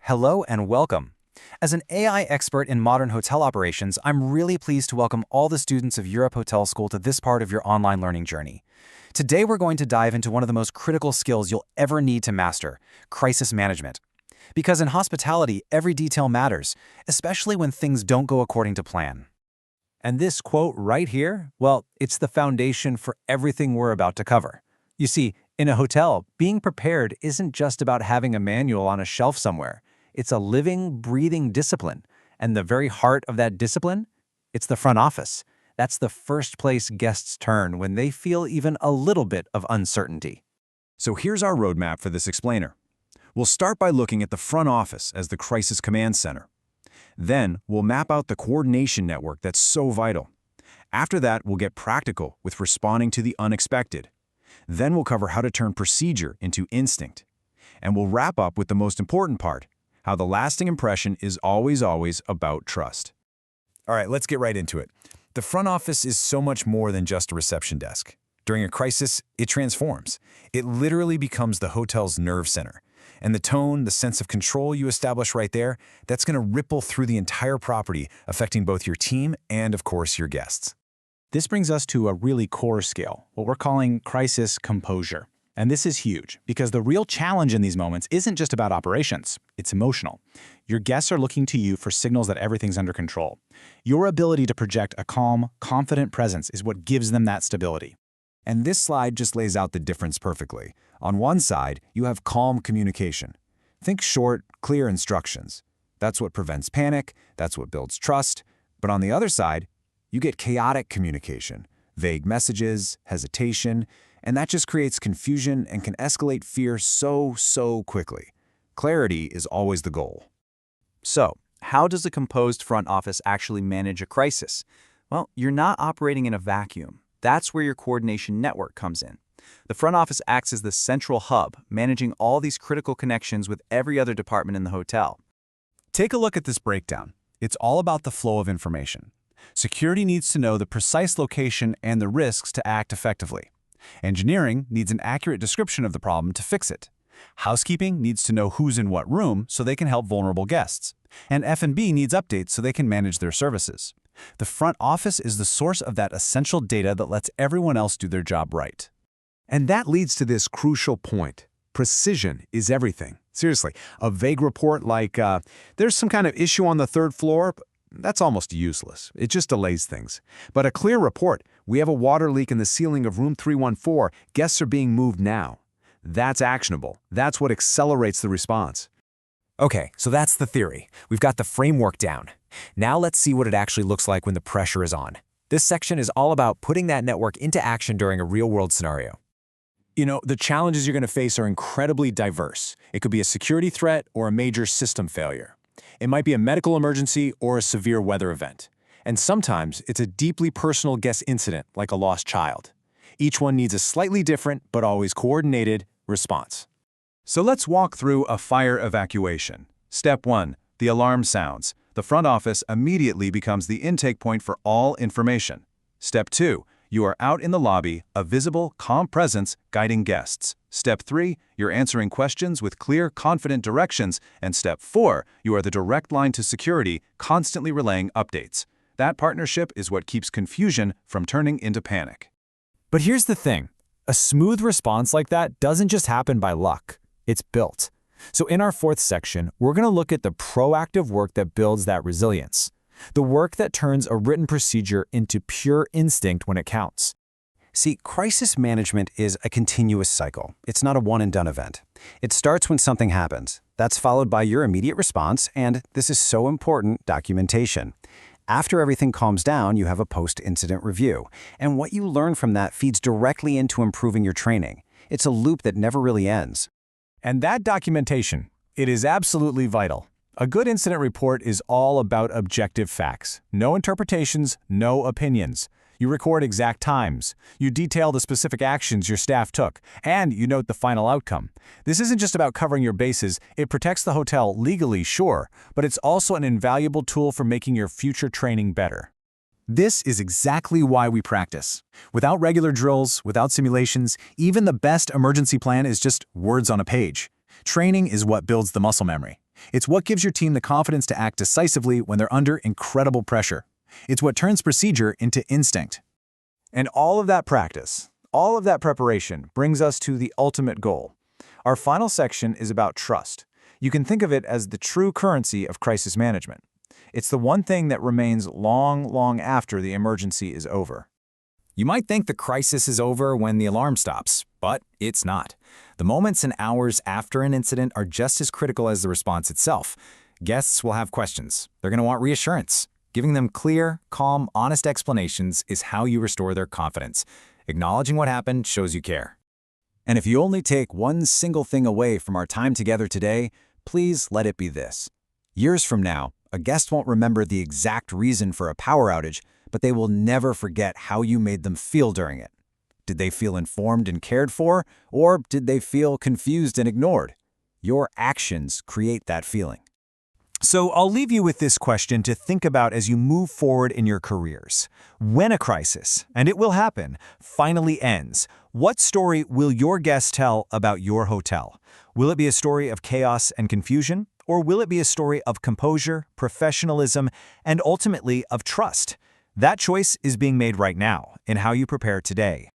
Hello and welcome. As an AI expert in modern hotel operations, I'm really pleased to welcome all the students of Europe Hotel School to this part of your online learning journey. Today we're going to dive into one of the most critical skills you'll ever need to master, crisis management. Because in hospitality, every detail matters, especially when things don't go according to plan. And this quote right here, well, it's the foundation for everything we're about to cover. You see, in a hotel, being prepared isn't just about having a manual on a shelf somewhere. It's a living, breathing discipline. And the very heart of that discipline? It's the front office. That's the first place guests turn when they feel even a little bit of uncertainty. So here's our roadmap for this explainer. We'll start by looking at the front office as the crisis command center. Then we'll map out the coordination network that's so vital. After that, we'll get practical with responding to the unexpected. Then we'll cover how to turn procedure into instinct. And we'll wrap up with the most important part, how the lasting impression is always about trust. All right, let's get right into it. The front office is so much more than just a reception desk. During a crisis, it transforms. It literally becomes the hotel's nerve center. And the tone, the sense of control you establish right there, that's going to ripple through the entire property, affecting both your team and, of course, your guests. This brings us to a really core skill, what we're calling crisis composure. And this is huge because the real challenge in these moments isn't just about operations, it's emotional. Your guests are looking to you for signals that everything's under control. Your ability to project a calm, confident presence is what gives them that stability. And this slide just lays out the difference perfectly. On one side, you have calm communication. Think short, clear instructions. That's what prevents panic, that's what builds trust. But on the other side, you get chaotic communication, vague messages, hesitation, and that just creates confusion and can escalate fear so quickly. Clarity is always the goal. So, how does a composed front office actually manage a crisis? Well, you're not operating in a vacuum. That's where your coordination network comes in. The front office acts as the central hub, managing all these critical connections with every other department in the hotel. Take a look at this breakdown. It's all about the flow of information. Security needs to know the precise location and the risks to act effectively. Engineering needs an accurate description of the problem to fix it. Housekeeping needs to know who's in what room so they can help vulnerable guests. And F&B needs updates so they can manage their services. The front office is the source of that essential data that lets everyone else do their job right. And that leads to this crucial point. Precision is everything. Seriously, a vague report like, there's some kind of issue on the third floor, that's almost useless. It just delays things. But a clear report, we have a water leak in the ceiling of room 314, guests are being moved now. That's actionable. That's what accelerates the response. Okay, so that's the theory. We've got the framework down. Now let's see what it actually looks like when the pressure is on. This section is all about putting that network into action during a real-world scenario. You know, the challenges you're going to face are incredibly diverse. It could be a security threat or a major system failure. It might be a medical emergency or a severe weather event. And sometimes it's a deeply personal guest incident like a lost child. Each one needs a slightly different but always coordinated response. So let's walk through a fire evacuation. Step 1. The alarm sounds. The front office immediately becomes the intake point for all information. Step 2. You are out in the lobby, a visible, calm presence guiding guests. Step 3. You're answering questions with clear, confident directions. And Step 4. You are the direct line to security, constantly relaying updates. That partnership is what keeps confusion from turning into panic. But here's the thing. A smooth response like that doesn't just happen by luck. It's built. So in our fourth section, we're going to look at the proactive work that builds that resilience. The work that turns a written procedure into pure instinct when it counts. See, crisis management is a continuous cycle. It's not a one-and-done event. It starts when something happens. That's followed by your immediate response, and this is so important, documentation. After everything calms down, you have a post-incident review. And what you learn from that feeds directly into improving your training. It's a loop that never really ends. And that documentation, it is absolutely vital. A good incident report is all about objective facts. No interpretations, no opinions. You record exact times. You detail the specific actions your staff took, and you note the final outcome. This isn't just about covering your bases. It protects the hotel legally, sure, but it's also an invaluable tool for making your future training better. This is exactly why we practice. Without regular drills, without simulations, even the best emergency plan is just words on a page. Training is what builds the muscle memory. It's what gives your team the confidence to act decisively when they're under incredible pressure. It's what turns procedure into instinct. And all of that practice, all of that preparation brings us to the ultimate goal. Our final section is about trust. You can think of it as the true currency of crisis management. It's the one thing that remains long, long after the emergency is over. You might think the crisis is over when the alarm stops, but it's not. The moments and hours after an incident are just as critical as the response itself. Guests will have questions. They're going to want reassurance. Giving them clear, calm, honest explanations is how you restore their confidence. Acknowledging what happened shows you care. And if you only take one single thing away from our time together today, please let it be this. Years from now, a guest won't remember the exact reason for a power outage, but they will never forget how you made them feel during it. Did they feel informed and cared for, or did they feel confused and ignored? Your actions create that feeling. So I'll leave you with this question to think about as you move forward in your careers. When a crisis, and it will happen, finally ends, what story will your guests tell about your hotel? Will it be a story of chaos and confusion, or will it be a story of composure, professionalism, and ultimately of trust? That choice is being made right now in how you prepare today.